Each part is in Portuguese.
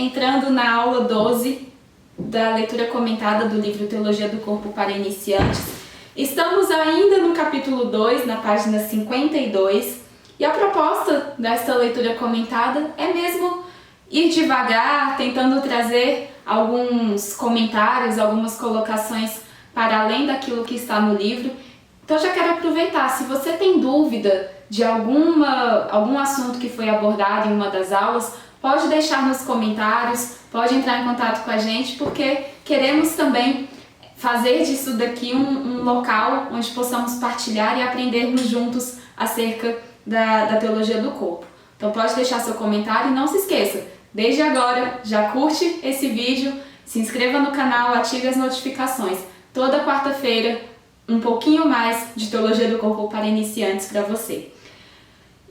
entrando na aula 12 da leitura comentada do livro Teologia do Corpo para Iniciantes. Estamos ainda no capítulo 2, na página 52, e a proposta desta leitura comentada é mesmo ir devagar, tentando trazer alguns comentários, algumas colocações para além daquilo que está no livro. Então já quero aproveitar, se você tem dúvida de algum assunto que foi abordado em uma das aulas, pode deixar nos comentários, pode entrar em contato com a gente, porque queremos também fazer disso daqui um local onde possamos partilhar e aprendermos juntos acerca da teologia do corpo. Então pode deixar seu comentário e não se esqueça, desde agora já curte esse vídeo, se inscreva no canal, ative as notificações. Toda quarta-feira um pouquinho mais de teologia do corpo para iniciantes para você.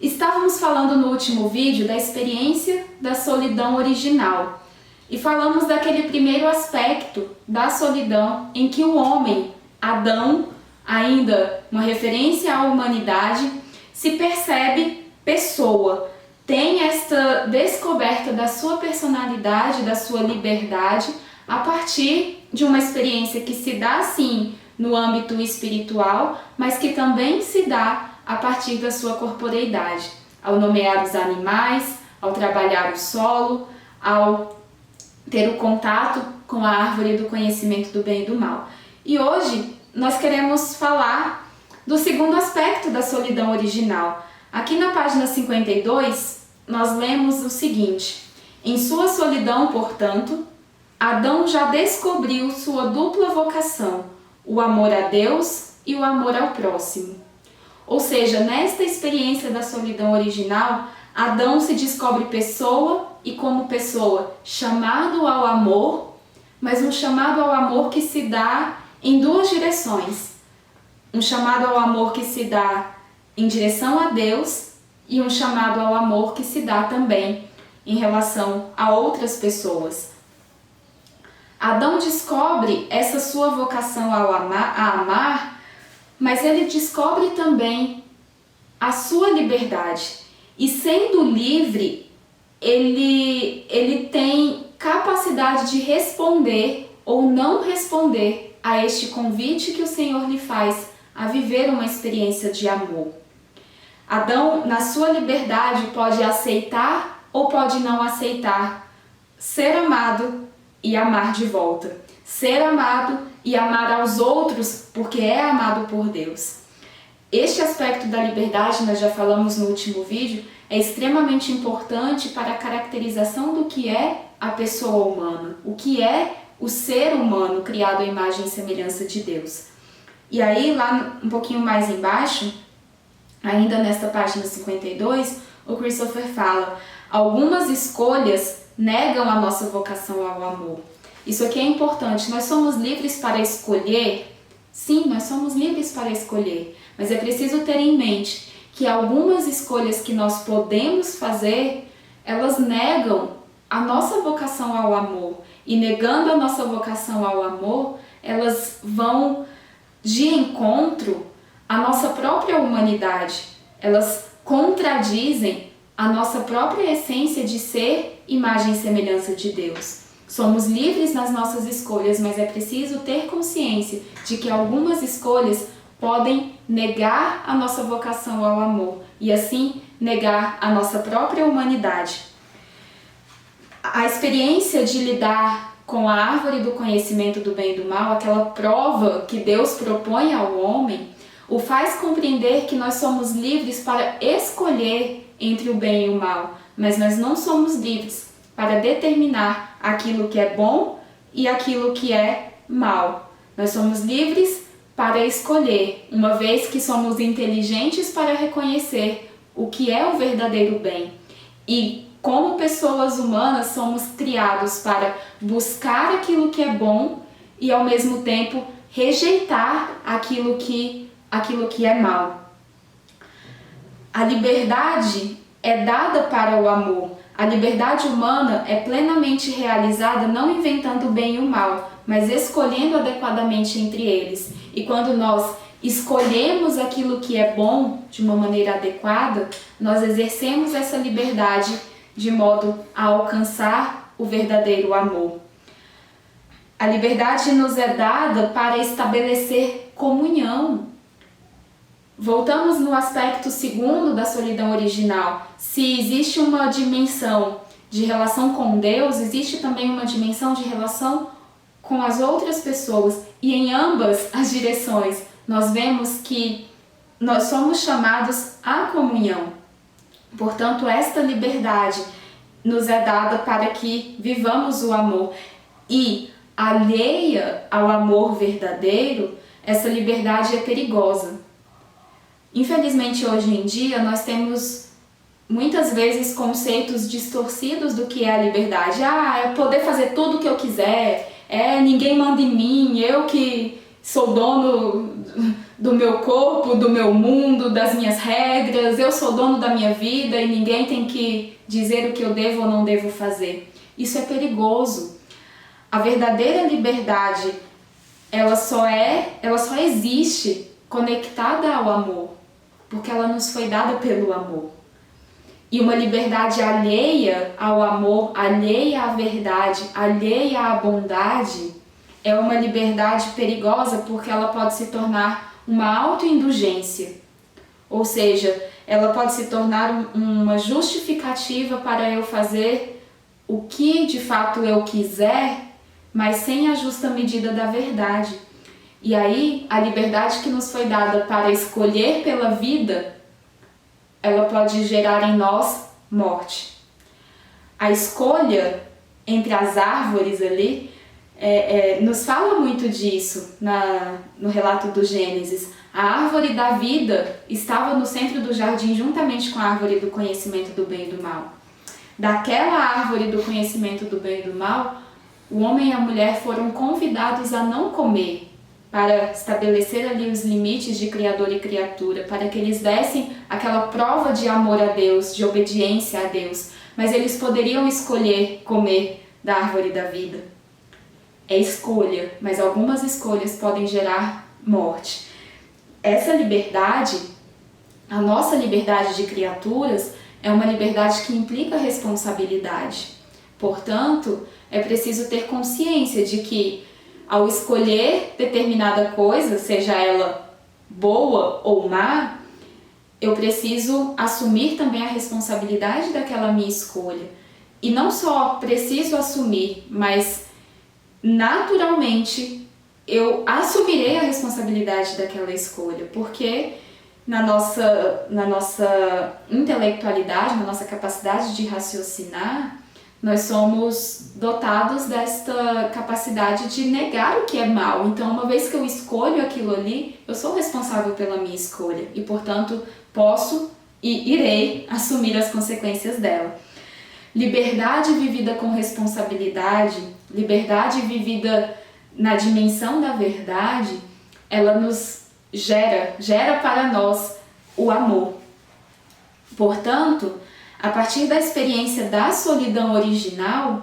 Estávamos falando no último vídeo da experiência da solidão original e falamos daquele primeiro aspecto da solidão em que o homem, Adão, ainda uma referência à humanidade, se percebe pessoa, tem esta descoberta da sua personalidade, da sua liberdade, a partir de uma experiência que se dá sim no âmbito espiritual, mas que também se dá a partir da sua corporeidade, ao nomear os animais, ao trabalhar o solo, ao ter o contato com a árvore do conhecimento do bem e do mal. E hoje nós queremos falar do segundo aspecto da solidão original. Aqui na página 52, nós lemos o seguinte: em sua solidão, portanto, Adão já descobriu sua dupla vocação, o amor a Deus e o amor ao próximo. Ou seja, nesta experiência da solidão original, Adão se descobre pessoa e como pessoa chamado ao amor, mas um chamado ao amor que se dá em duas direções. Um chamado ao amor que se dá em direção a Deus e um chamado ao amor que se dá também em relação a outras pessoas. Adão descobre essa sua vocação a amar, mas ele descobre também a sua liberdade. E sendo livre, ele tem capacidade de responder ou não responder a este convite que o Senhor lhe faz a viver uma experiência de amor. Adão, na sua liberdade, pode aceitar ou pode não aceitar ser amado e amar de volta. Ser amado e amar aos outros porque é amado por Deus. Este aspecto da liberdade, nós já falamos no último vídeo, é extremamente importante para a caracterização do que é a pessoa humana, o que é o ser humano criado à imagem e semelhança de Deus. E aí, lá um pouquinho mais embaixo, ainda nesta página 52, o Christopher fala: algumas escolhas negam a nossa vocação ao amor. Isso aqui é importante, nós somos livres para escolher? Sim, nós somos livres para escolher, mas é preciso ter em mente que algumas escolhas que nós podemos fazer, elas negam a nossa vocação ao amor, e negando a nossa vocação ao amor, elas vão de encontro à nossa própria humanidade, elas contradizem a nossa própria essência de ser imagem e semelhança de Deus. Somos livres nas nossas escolhas, mas é preciso ter consciência de que algumas escolhas podem negar a nossa vocação ao amor e assim negar a nossa própria humanidade. A experiência de lidar com a árvore do conhecimento do bem e do mal, aquela prova que Deus propõe ao homem, o faz compreender que nós somos livres para escolher entre o bem e o mal, mas nós não somos livres para determinar aquilo que é bom e aquilo que é mal. Nós somos livres para escolher, uma vez que somos inteligentes para reconhecer o que é o verdadeiro bem. E como pessoas humanas somos criados para buscar aquilo que é bom e ao mesmo tempo rejeitar aquilo que é mal. A liberdade é dada para o amor. A liberdade humana é plenamente realizada não inventando o bem e o mal, mas escolhendo adequadamente entre eles. E quando nós escolhemos aquilo que é bom de uma maneira adequada, nós exercemos essa liberdade de modo a alcançar o verdadeiro amor. A liberdade nos é dada para estabelecer comunhão. Voltamos no aspecto segundo da solidão original. Se existe uma dimensão de relação com Deus, existe também uma dimensão de relação com as outras pessoas. E em ambas as direções, nós vemos que nós somos chamados à comunhão. Portanto, esta liberdade nos é dada para que vivamos o amor. E, alheia ao amor verdadeiro, essa liberdade é perigosa. Infelizmente, hoje em dia, nós temos muitas vezes conceitos distorcidos do que é a liberdade. É poder fazer tudo o que eu quiser, ninguém manda em mim, eu que sou dono do meu corpo, do meu mundo, das minhas regras, eu sou dono da minha vida e ninguém tem que dizer o que eu devo ou não devo fazer. Isso é perigoso. A verdadeira liberdade, ela só existe conectada ao amor, porque ela nos foi dada pelo amor. E uma liberdade alheia ao amor, alheia à verdade, alheia à bondade, é uma liberdade perigosa porque ela pode se tornar uma autoindulgência. Ou seja, ela pode se tornar uma justificativa para eu fazer o que de fato eu quiser, mas sem a justa medida da verdade. E aí, a liberdade que nos foi dada para escolher pela vida, ela pode gerar em nós morte. A escolha entre as árvores ali nos fala muito disso no relato do Gênesis. A árvore da vida estava no centro do jardim juntamente com a árvore do conhecimento do bem e do mal. Daquela árvore do conhecimento do bem e do mal, o homem e a mulher foram convidados a não comer, para estabelecer ali os limites de criador e criatura, para que eles dessem aquela prova de amor a Deus, de obediência a Deus. Mas eles poderiam escolher comer da árvore da vida. É escolha, mas algumas escolhas podem gerar morte. Essa liberdade, a nossa liberdade de criaturas, é uma liberdade que implica responsabilidade. Portanto, é preciso ter consciência de que, ao escolher determinada coisa, seja ela boa ou má, eu preciso assumir também a responsabilidade daquela minha escolha. E não só preciso assumir, mas naturalmente eu assumirei a responsabilidade daquela escolha, porque na nossa intelectualidade, na nossa capacidade de raciocinar, nós somos dotados desta capacidade de negar o que é mal. Então, uma vez que eu escolho aquilo ali, eu sou responsável pela minha escolha e, portanto, posso e irei assumir as consequências dela. Liberdade vivida com responsabilidade, liberdade vivida na dimensão da verdade, ela nos gera para nós o amor. Portanto, a partir da experiência da solidão original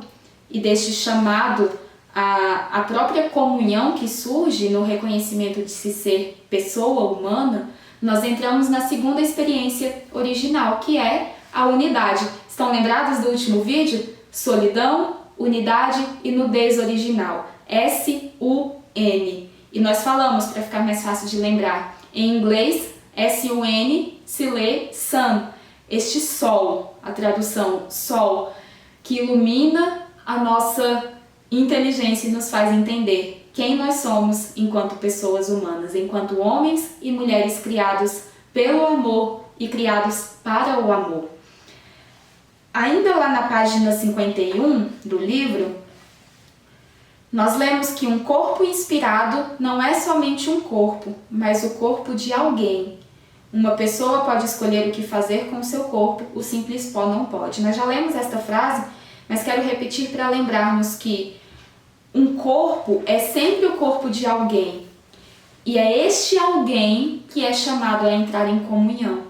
e deste chamado à própria comunhão que surge no reconhecimento de se ser pessoa humana, nós entramos na segunda experiência original, que é a unidade. Estão lembrados do último vídeo? Solidão, unidade e nudez original. S-U-N. E nós falamos, para ficar mais fácil de lembrar, em inglês, S-U-N se lê sun. Este sol, a tradução sol, que ilumina a nossa inteligência e nos faz entender quem nós somos enquanto pessoas humanas, enquanto homens e mulheres criados pelo amor e criados para o amor. Ainda lá na página 51 do livro, nós lemos que um corpo inspirado não é somente um corpo, mas o corpo de alguém. Uma pessoa pode escolher o que fazer com o seu corpo, o simples pó não pode. Nós já lemos esta frase, mas quero repetir para lembrarmos que um corpo é sempre o corpo de alguém. E é este alguém que é chamado a entrar em comunhão.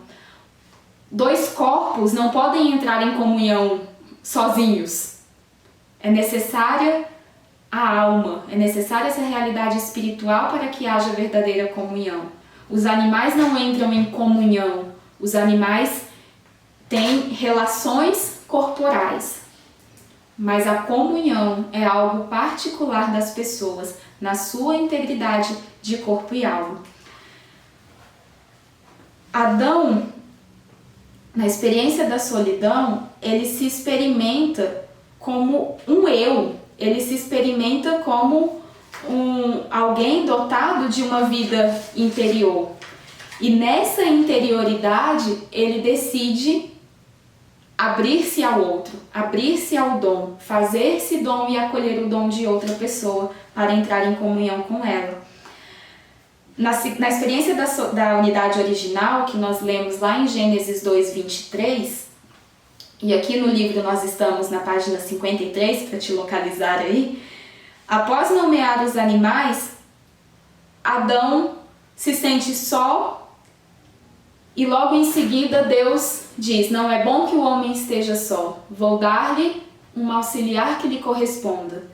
Dois corpos não podem entrar em comunhão sozinhos. É necessária a alma, é necessária essa realidade espiritual para que haja verdadeira comunhão. Os animais não entram em comunhão, os animais têm relações corporais, mas a comunhão é algo particular das pessoas, na sua integridade de corpo e alma. Adão, na experiência da solidão, ele se experimenta como um eu, ele se experimenta como alguém dotado de uma vida interior. E nessa interioridade, ele decide abrir-se ao outro, abrir-se ao dom, fazer-se dom e acolher o dom de outra pessoa para entrar em comunhão com ela. Na experiência da unidade original, que nós lemos lá em Gênesis 2:23, e aqui no livro nós estamos na página 53, para te localizar aí, após nomear os animais, Adão se sente só e logo em seguida Deus diz: não é bom que o homem esteja só, vou dar-lhe um auxiliar que lhe corresponda.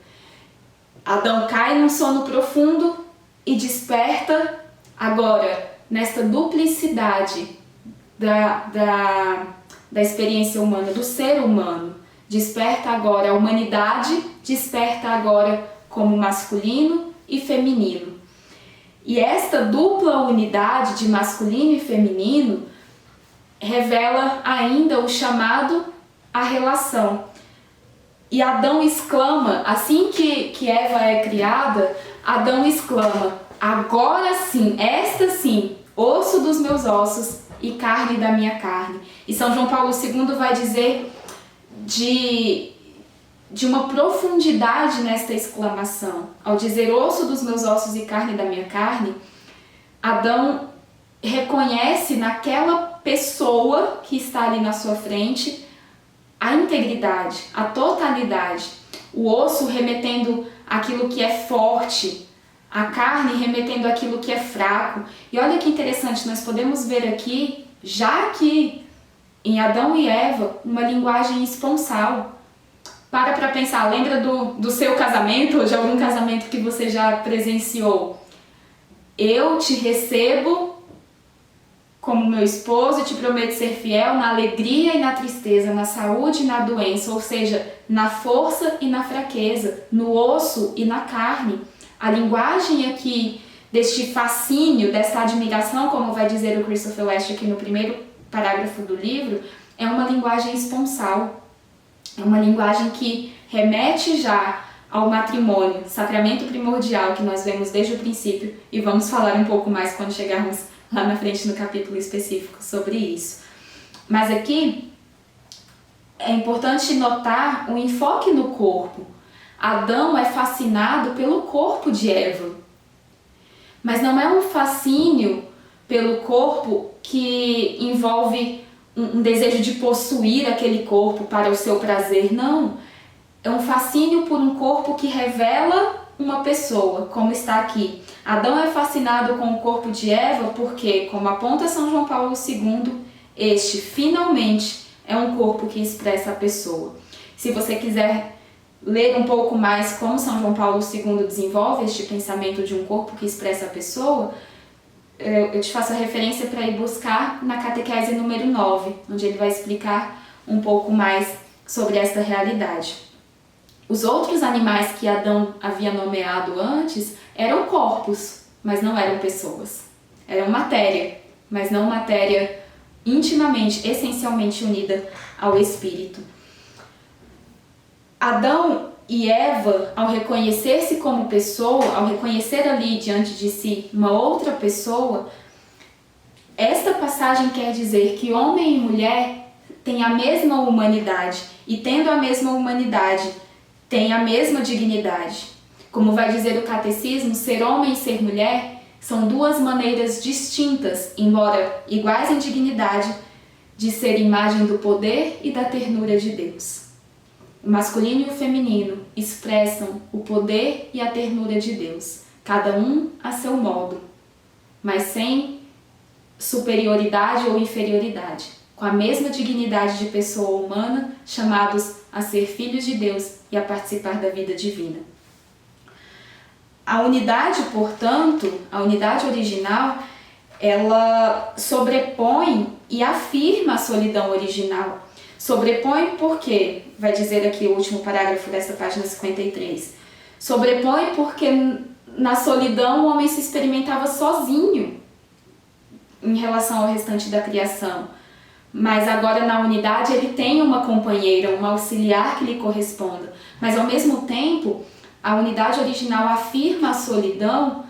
Adão cai num sono profundo e desperta agora nesta duplicidade da experiência humana, do ser humano. Desperta agora a humanidade, desperta agora como masculino e feminino. E esta dupla unidade de masculino e feminino revela ainda o chamado à relação. E Adão exclama, assim que Eva é criada, Adão exclama: agora sim, esta sim, osso dos meus ossos e carne da minha carne. E São João Paulo II vai dizer de uma profundidade nesta exclamação. Ao dizer osso dos meus ossos e carne da minha carne, Adão reconhece naquela pessoa que está ali na sua frente a integridade, a totalidade. O osso remetendo àquilo que é forte, a carne remetendo àquilo que é fraco. E olha que interessante, nós podemos ver aqui, já aqui em Adão e Eva, uma linguagem esponsal. Para pensar, lembra do seu casamento ou de algum casamento que você já presenciou? Eu te recebo como meu esposo e te prometo ser fiel na alegria e na tristeza, na saúde e na doença, ou seja, na força e na fraqueza, no osso e na carne. A linguagem aqui deste fascínio, dessa admiração, como vai dizer o Christopher West aqui no primeiro parágrafo do livro, é uma linguagem esponsal. É uma linguagem que remete já ao matrimônio, sacramento primordial que nós vemos desde o princípio, e vamos falar um pouco mais quando chegarmos lá na frente no capítulo específico sobre isso. Mas aqui é importante notar o enfoque no corpo. Adão é fascinado pelo corpo de Eva, mas não é um fascínio pelo corpo que envolve um desejo de possuir aquele corpo para o seu prazer, não. É um fascínio por um corpo que revela uma pessoa, como está aqui. Adão é fascinado com o corpo de Eva porque, como aponta São João Paulo II, este finalmente é um corpo que expressa a pessoa. Se você quiser ler um pouco mais como São João Paulo II desenvolve este pensamento de um corpo que expressa a pessoa, eu te faço a referência para ir buscar na catequese número 9, onde ele vai explicar um pouco mais sobre esta realidade. Os outros animais que Adão havia nomeado antes eram corpos, mas não eram pessoas. Eram matéria, mas não matéria intimamente, essencialmente unida ao espírito. Adão e Eva, ao reconhecer-se como pessoa, ao reconhecer ali diante de si uma outra pessoa, esta passagem quer dizer que homem e mulher têm a mesma humanidade, e tendo a mesma humanidade, têm a mesma dignidade. Como vai dizer o catecismo, ser homem e ser mulher são duas maneiras distintas, embora iguais em dignidade, de ser imagem do poder e da ternura de Deus. O masculino e o feminino expressam o poder e a ternura de Deus, cada um a seu modo, mas sem superioridade ou inferioridade, com a mesma dignidade de pessoa humana, chamados a ser filhos de Deus e a participar da vida divina. A unidade, portanto, a unidade original, ela sobrepõe e afirma a solidão original. Sobrepõe porque, vai dizer aqui o último parágrafo dessa página 53, sobrepõe porque na solidão o homem se experimentava sozinho em relação ao restante da criação. Mas agora na unidade ele tem uma companheira, uma auxiliar que lhe corresponda. Mas ao mesmo tempo, a unidade original afirma a solidão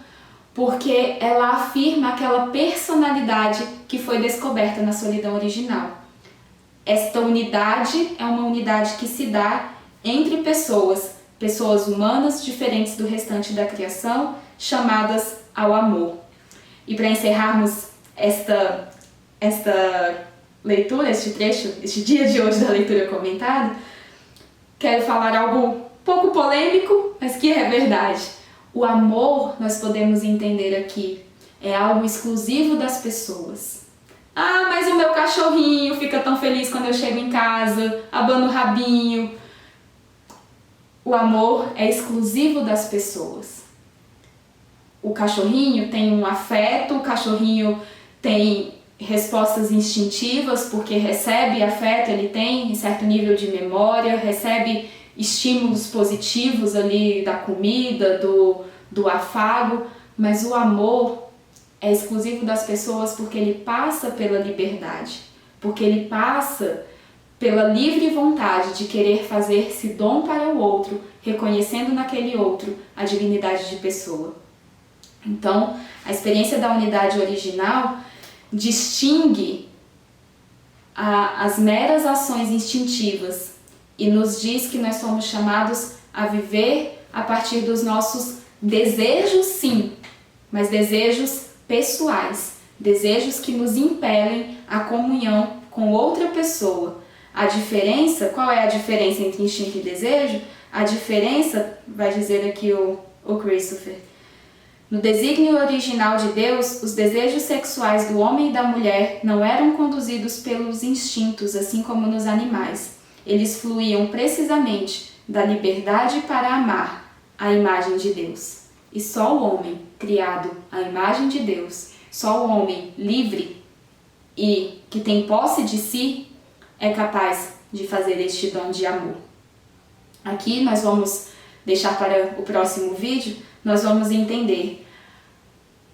porque ela afirma aquela personalidade que foi descoberta na solidão original. Esta unidade é uma unidade que se dá entre pessoas humanas diferentes do restante da criação, chamadas ao amor. E para encerrarmos esta leitura, este trecho, este dia de hoje da leitura comentada, quero falar algo pouco polêmico, mas que é verdade. O amor, nós podemos entender aqui, é algo exclusivo das pessoas. Ah, mas o meu cachorrinho fica tão feliz quando eu chego em casa, abano o rabinho. O amor é exclusivo das pessoas. O cachorrinho tem um afeto, o cachorrinho tem respostas instintivas, porque recebe afeto, ele tem um certo nível de memória, recebe estímulos positivos ali da comida, do afago, mas o amor é exclusivo das pessoas porque ele passa pela liberdade, porque ele passa pela livre vontade de querer fazer-se dom para o outro, reconhecendo naquele outro a dignidade de pessoa. Então, a experiência da unidade original distingue as meras ações instintivas e nos diz que nós somos chamados a viver a partir dos nossos desejos, sim, mas desejos pessoais, desejos que nos impelem à comunhão com outra pessoa. A diferença, qual é a diferença entre instinto e desejo? A diferença, vai dizer aqui o Christopher, no desígnio original de Deus, os desejos sexuais do homem e da mulher não eram conduzidos pelos instintos, assim como nos animais. Eles fluíam precisamente da liberdade para amar a imagem de Deus. E só o homem, criado à imagem de Deus, só o homem livre e que tem posse de si, é capaz de fazer este dom de amor. Aqui nós vamos deixar para o próximo vídeo, nós vamos entender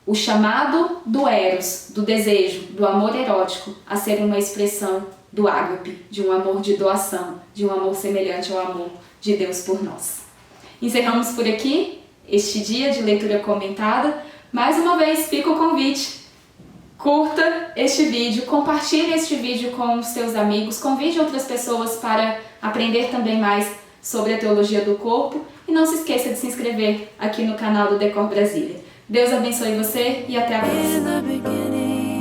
o chamado do eros, do desejo, do amor erótico, a ser uma expressão do ágape, de um amor de doação, de um amor semelhante ao amor de Deus por nós. Encerramos por aqui este dia de leitura comentada. Mais uma vez, fica o convite. Curta este vídeo, compartilhe este vídeo com os seus amigos, convide outras pessoas para aprender também mais sobre a teologia do corpo e não se esqueça de se inscrever aqui no canal do Decor Brasília. Deus abençoe você e até a próxima.